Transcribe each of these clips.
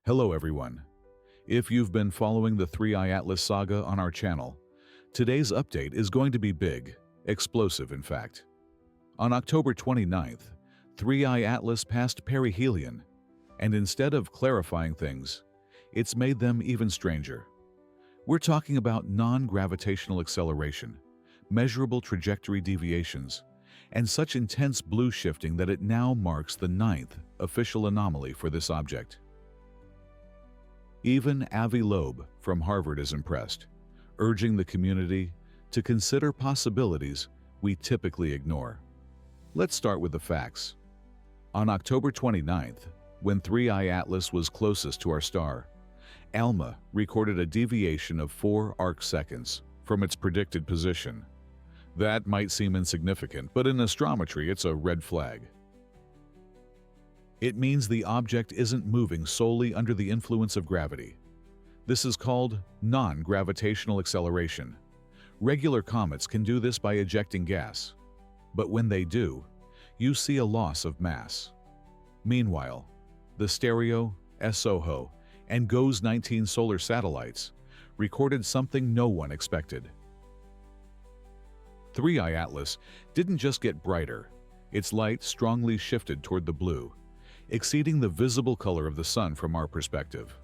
Hello everyone. If you've been following the 3i Atlas saga on our channel, today's update is going to be big, explosive in fact. On October 29th, 3i Atlas passed perihelion, and instead of clarifying things, it's made them even stranger. We're talking about non-gravitational acceleration, measurable trajectory deviations, and such intense blue shifting that it now marks the 9th official anomaly for this object. Even Avi Loeb from Harvard is impressed, urging the community to consider possibilities we typically ignore. Let's start with the facts. On October 29th, when 3i Atlas was closest to our star, ALMA recorded a deviation of 4 arcseconds from its predicted position. That might seem insignificant, but in astrometry it's a red flag. It means the object isn't moving solely under the influence of gravity. This is called non-gravitational acceleration. Regular comets can do this by ejecting gas, but when they do, you see a loss of mass. Meanwhile, the Stereo, SOHO, and GOES 19 solar satellites recorded something no one expected. 3i Atlas didn't just get brighter, its light strongly shifted toward the blue, exceeding the visible color of the sun from our perspective.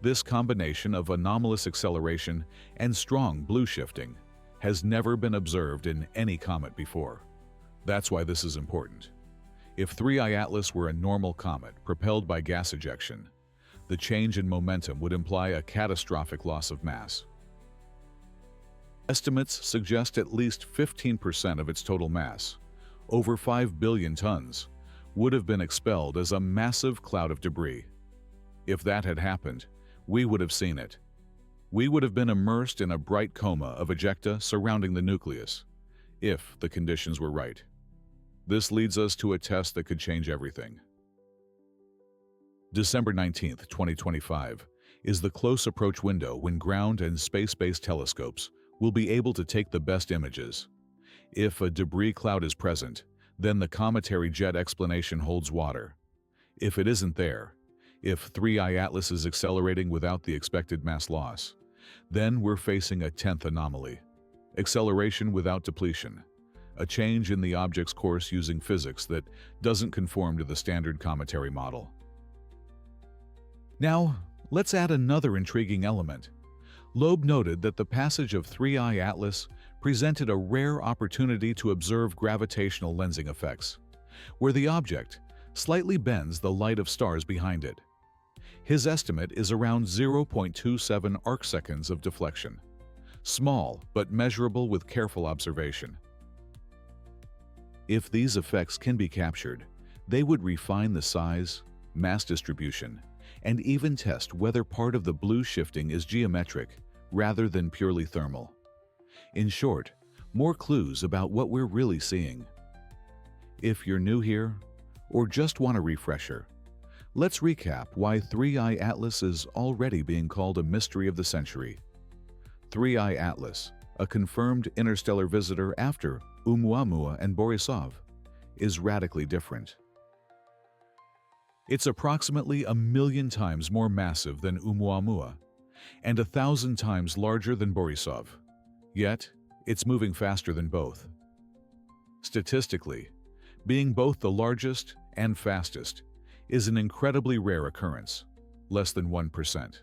This combination of anomalous acceleration and strong blue shifting has never been observed in any comet before. That's why this is important. If 3i Atlas were a normal comet propelled by gas ejection, the change in momentum would imply a catastrophic loss of mass. Estimates suggest at least 15% of its total mass, over 5 billion tons, would have been expelled as a massive cloud of debris. If that had happened, we would have seen it. We would have been immersed in a bright coma of ejecta surrounding the nucleus, if the conditions were right. This leads us to a test that could change everything. December 19, 2025, is the close approach window when ground and space-based telescopes will be able to take the best images. If a debris cloud is present, then the cometary jet explanation holds water. If it isn't there, if 3i Atlas is accelerating without the expected mass loss, then we're facing a 10th anomaly. Acceleration without depletion, a change in the object's course using physics that doesn't conform to the standard cometary model. Now, let's add another intriguing element. Loeb noted that the passage of 3i Atlas presented a rare opportunity to observe gravitational lensing effects, where the object slightly bends the light of stars behind it. His estimate is around 0.27 arcseconds of deflection, small but measurable with careful observation. If these effects can be captured, they would refine the size, mass distribution, and even test whether part of the blue shifting is geometric rather than purely thermal. In short, more clues about what we're really seeing. If you're new here, or just want a refresher, let's recap why 3i Atlas is already being called a mystery of the century. 3i Atlas, a confirmed interstellar visitor after Oumuamua and Borisov, is radically different. It's approximately 1 million times more massive than Oumuamua and 1,000 times larger than Borisov. Yet, it's moving faster than both. Statistically, being both the largest and fastest is an incredibly rare occurrence, less than 1%.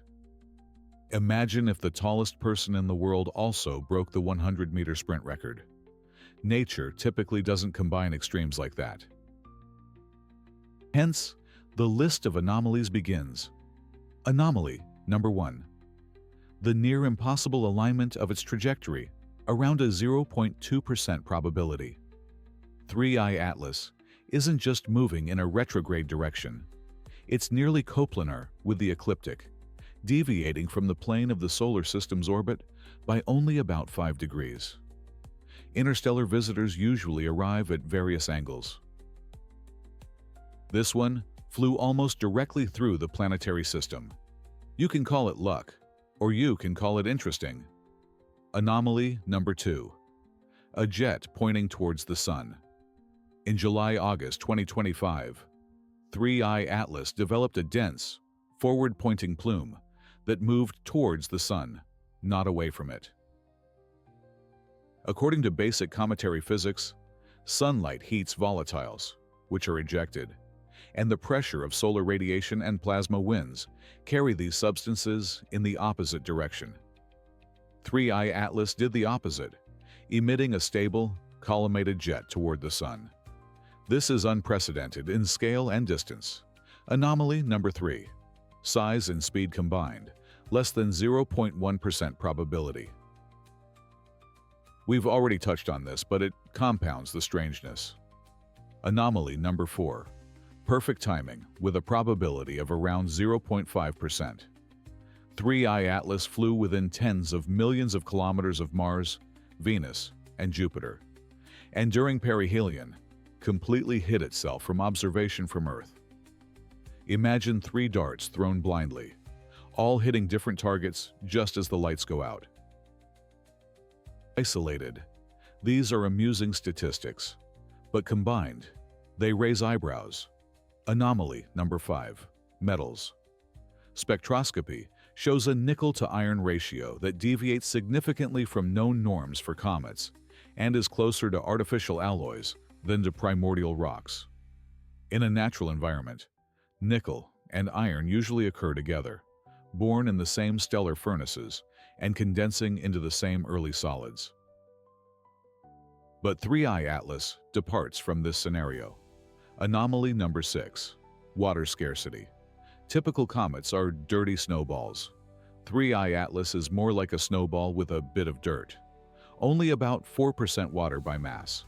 Imagine if the tallest person in the world also broke the 100-meter sprint record. Nature typically doesn't combine extremes like that. Hence, the list of anomalies begins. Anomaly number 1. The near impossible alignment of its trajectory, around a 0.2% probability. 3i Atlas isn't just moving in a retrograde direction. It's nearly coplanar with the ecliptic, deviating from the plane of the solar system's orbit by only about 5 degrees. Interstellar visitors usually arrive at various angles. This one flew almost directly through the planetary system. You can call it luck, or you can call it interesting. Anomaly number 2. A jet pointing towards the sun. In July-August 2025, 3i Atlas developed a dense, forward-pointing plume that moved towards the sun, not away from it. According to basic cometary physics, sunlight heats volatiles, which are ejected, and the pressure of solar radiation and plasma winds carry these substances in the opposite direction. 3I Atlas did the opposite, emitting a stable, collimated jet toward the sun. This is unprecedented in scale and distance. Anomaly number 3. Size and speed combined, less than 0.1% probability. We've already touched on this, but it compounds the strangeness. Anomaly number 4. Perfect timing, with a probability of around 0.5%. 3I Atlas flew within tens of millions of kilometers of Mars, Venus, and Jupiter, and during perihelion, completely hid itself from observation from Earth. Imagine 3 darts thrown blindly, all hitting different targets just as the lights go out. Isolated, these are amusing statistics, but combined, they raise eyebrows. Anomaly number 5. Metals. Spectroscopy shows a nickel-to-iron ratio that deviates significantly from known norms for comets and is closer to artificial alloys than to primordial rocks. In a natural environment, nickel and iron usually occur together, born in the same stellar furnaces and condensing into the same early solids. But 3I Atlas departs from this scenario. Anomaly number 6. Water scarcity. Typical comets are dirty snowballs. 3I Atlas is more like a snowball with a bit of dirt. Only about 4% water by mass.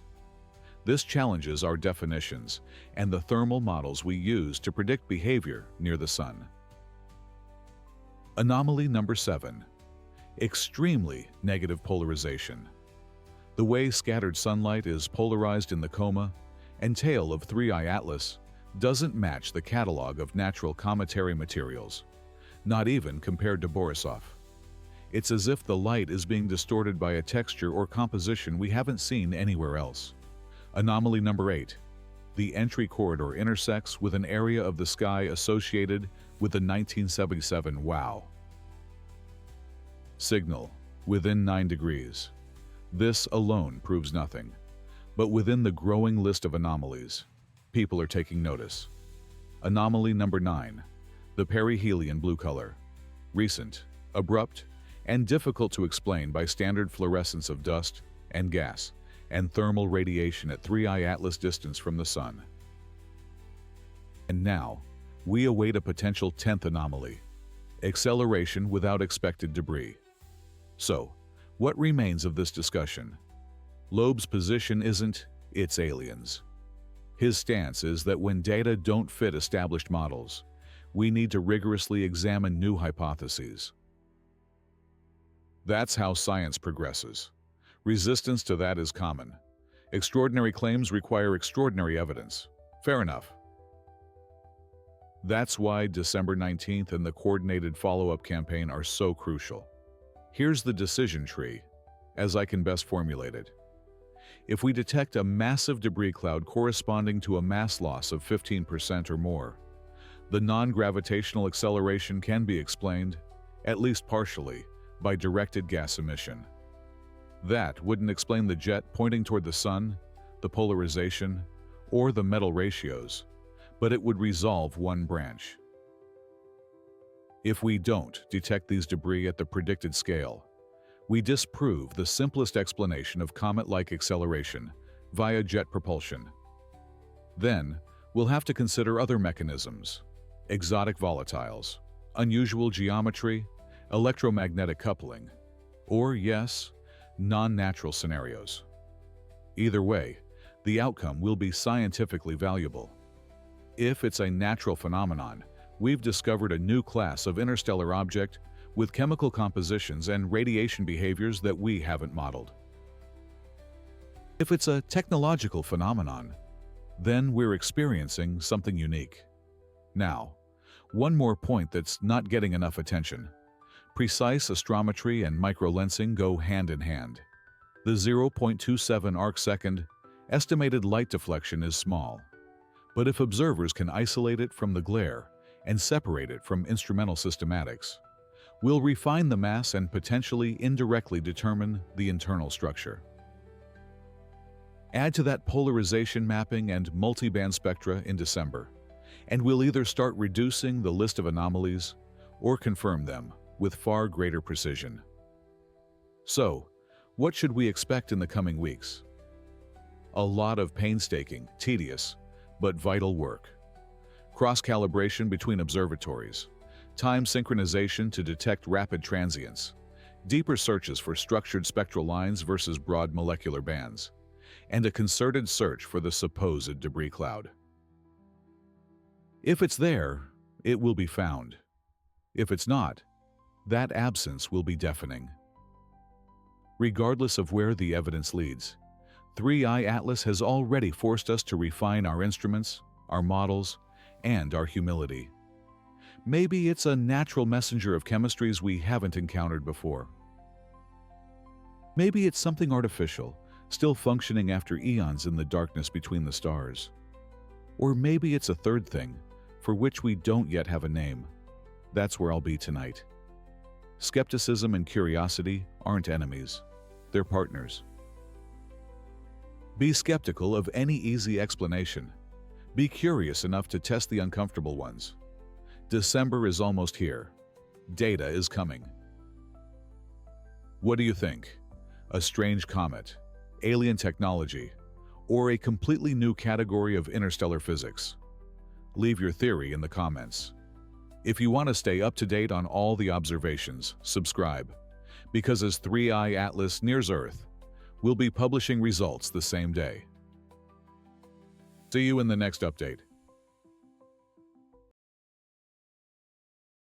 This challenges our definitions and the thermal models we use to predict behavior near the sun. Anomaly number 7. Extremely negative polarization. The way scattered sunlight is polarized in the coma and tail of 3I Atlas doesn't match the catalog of natural cometary materials, not even compared to Borisov. It's as if the light is being distorted by a texture or composition we haven't seen anywhere else. Anomaly number 8. The entry corridor intersects with an area of the sky associated with the 1977 WOW signal within 9 degrees. This alone proves nothing, but within the growing list of anomalies, people are taking notice. Anomaly number 9. The perihelion blue color. Recent, abrupt, and difficult to explain by standard fluorescence of dust and gas and thermal radiation at 3I Atlas distance from the sun. And now, we await a potential 10th anomaly, acceleration without expected debris. So, what remains of this discussion? Loeb's position isn't, it's aliens. His stance is that when data don't fit established models, we need to rigorously examine new hypotheses. That's how science progresses. Resistance to that is common. Extraordinary claims require extraordinary evidence. Fair enough. That's why December 19th and the coordinated follow-up campaign are so crucial. Here's the decision tree, as I can best formulate it. If we detect a massive debris cloud corresponding to a mass loss of 15% or more, the non-gravitational acceleration can be explained, at least partially, by directed gas emission. That wouldn't explain the jet pointing toward the sun, the polarization, or the metal ratios, but it would resolve one branch. If we don't detect these debris at the predicted scale, we disprove the simplest explanation of comet-like acceleration via jet propulsion. Then, we'll have to consider other mechanisms: exotic volatiles, unusual geometry, electromagnetic coupling, or, yes, non-natural scenarios. Either way, the outcome will be scientifically valuable. If it's a natural phenomenon, we've discovered a new class of interstellar object with chemical compositions and radiation behaviors that we haven't modeled. If it's a technological phenomenon, then we're experiencing something unique. Now, one more point that's not getting enough attention. Precise astrometry and microlensing go hand in hand. The 0.27 arc-second estimated light deflection is small, but if observers can isolate it from the glare and separate it from instrumental systematics. We'll refine the mass and potentially indirectly determine the internal structure. Add to that polarization mapping and multiband spectra in December, and we'll either start reducing the list of anomalies or confirm them with far greater precision. So, what should we expect in the coming weeks? A lot of painstaking, tedious, but vital work. Cross-calibration between observatories, time synchronization to detect rapid transients, deeper searches for structured spectral lines versus broad molecular bands, and a concerted search for the supposed debris cloud. If it's there, it will be found. If it's not, that absence will be deafening. Regardless of where the evidence leads, 3I Atlas has already forced us to refine our instruments, our models, and our humility. Maybe it's a natural messenger of chemistries we haven't encountered before. Maybe it's something artificial, still functioning after eons in the darkness between the stars. Or maybe it's a third thing, for which we don't yet have a name. That's where I'll be tonight. Skepticism and curiosity aren't enemies, they're partners. Be skeptical of any easy explanation. Be curious enough to test the uncomfortable ones. December is almost here. Data is coming. What do you think? A strange comet, alien technology, or a completely new category of interstellar physics? Leave your theory in the comments. If you want to stay up to date on all the observations, subscribe, because as 3I Atlas nears Earth, we'll be publishing results the same day. See you in the next update.